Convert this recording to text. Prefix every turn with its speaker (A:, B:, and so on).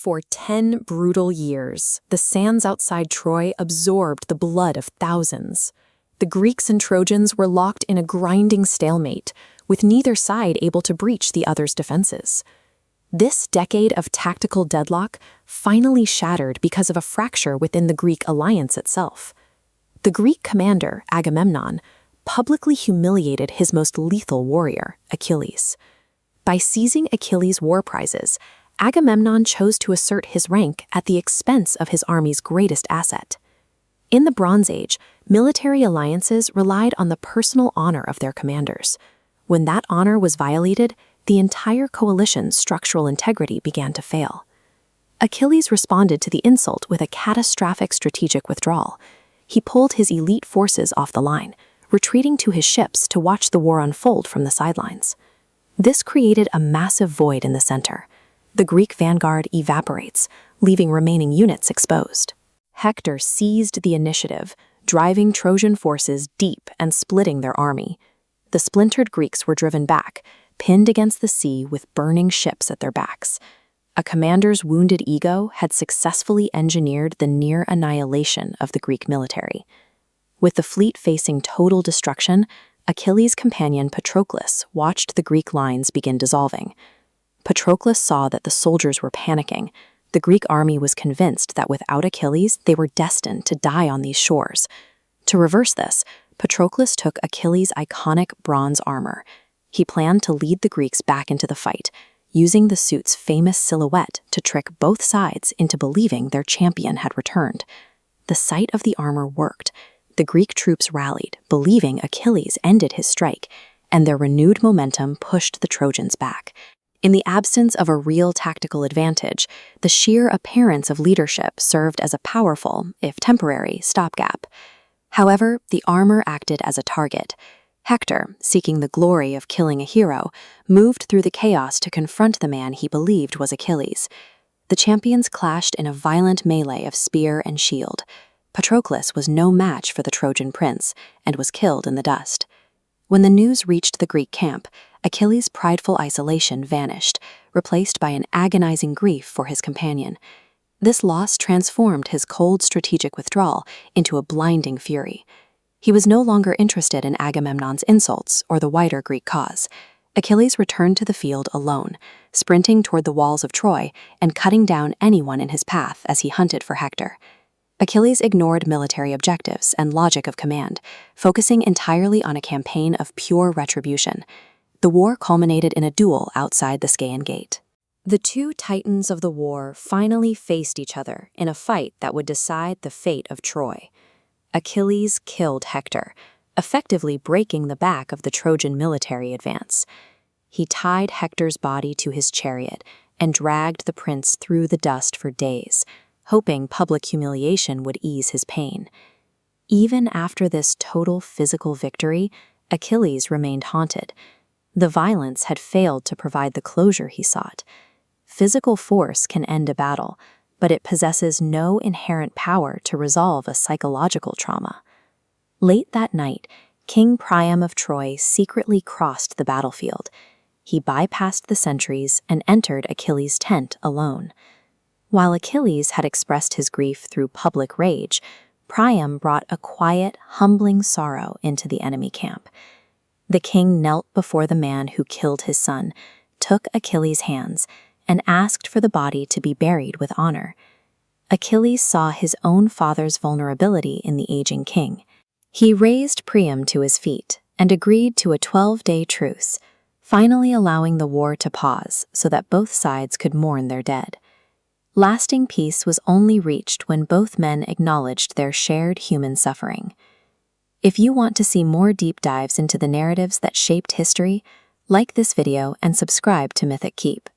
A: For 10 brutal years, the sands outside Troy absorbed the blood of thousands. The Greeks and Trojans were locked in a grinding stalemate, with neither side able to breach the other's defenses. This decade of tactical deadlock finally shattered because of a fracture within the Greek alliance itself. The Greek commander, Agamemnon, publicly humiliated his most lethal warrior, Achilles. By seizing Achilles' war prizes, Agamemnon chose to assert his rank at the expense of his army's greatest asset. In the Bronze Age, military alliances relied on the personal honor of their commanders. When that honor was violated, the entire coalition's structural integrity began to fail. Achilles responded to the insult with a catastrophic strategic withdrawal. He pulled his elite forces off the line, retreating to his ships to watch the war unfold from the sidelines. This created a massive void in the center. The Greek vanguard evaporates, leaving remaining units exposed. Hector seized the initiative, driving Trojan forces deep and splitting their army. The splintered Greeks were driven back, pinned against the sea with burning ships at their backs. A commander's wounded ego had successfully engineered the near annihilation of the Greek military. With the fleet facing total destruction, Achilles' companion Patroclus watched the Greek lines begin dissolving. Patroclus saw that the soldiers were panicking. The Greek army was convinced that without Achilles, they were destined to die on these shores. To reverse this, Patroclus took Achilles' iconic bronze armor. He planned to lead the Greeks back into the fight, using the suit's famous silhouette to trick both sides into believing their champion had returned. The sight of the armor worked. The Greek troops rallied, believing Achilles ended his strike, and their renewed momentum pushed the Trojans back. In the absence of a real tactical advantage, the sheer appearance of leadership served as a powerful, if temporary, stopgap. However, the armor acted as a target. Hector, seeking the glory of killing a hero, moved through the chaos to confront the man he believed was Achilles. The champions clashed in a violent melee of spear and shield. Patroclus was no match for the Trojan prince and was killed in the dust. When the news reached the Greek camp, Achilles' prideful isolation vanished, replaced by an agonizing grief for his companion. This loss transformed his cold strategic withdrawal into a blinding fury. He was no longer interested in Agamemnon's insults or the wider Greek cause. Achilles returned to the field alone, sprinting toward the walls of Troy and cutting down anyone in his path as he hunted for Hector. Achilles ignored military objectives and logic of command, focusing entirely on a campaign of pure retribution. The war culminated in a duel outside the Scaean Gate. The two titans of the war finally faced each other in a fight that would decide the fate of Troy. Achilles killed Hector, effectively breaking the back of the Trojan military advance. He tied Hector's body to his chariot and dragged the prince through the dust for days, hoping public humiliation would ease his pain. Even after this total physical victory, Achilles remained haunted. The violence had failed to provide the closure he sought. Physical force can end a battle, but it possesses no inherent power to resolve a psychological trauma. Late that night, King Priam of Troy secretly crossed the battlefield. He bypassed the sentries and entered Achilles' tent alone. While Achilles had expressed his grief through public rage, Priam brought a quiet, humbling sorrow into the enemy camp. The king knelt before the man who killed his son, took Achilles' hands, and asked for the body to be buried with honor. Achilles saw his own father's vulnerability in the aging king. He raised Priam to his feet and agreed to a 12-day truce, finally allowing the war to pause so that both sides could mourn their dead. Lasting peace was only reached when both men acknowledged their shared human suffering. If you want to see more deep dives into the narratives that shaped history, like this video and subscribe to Mythic Keep.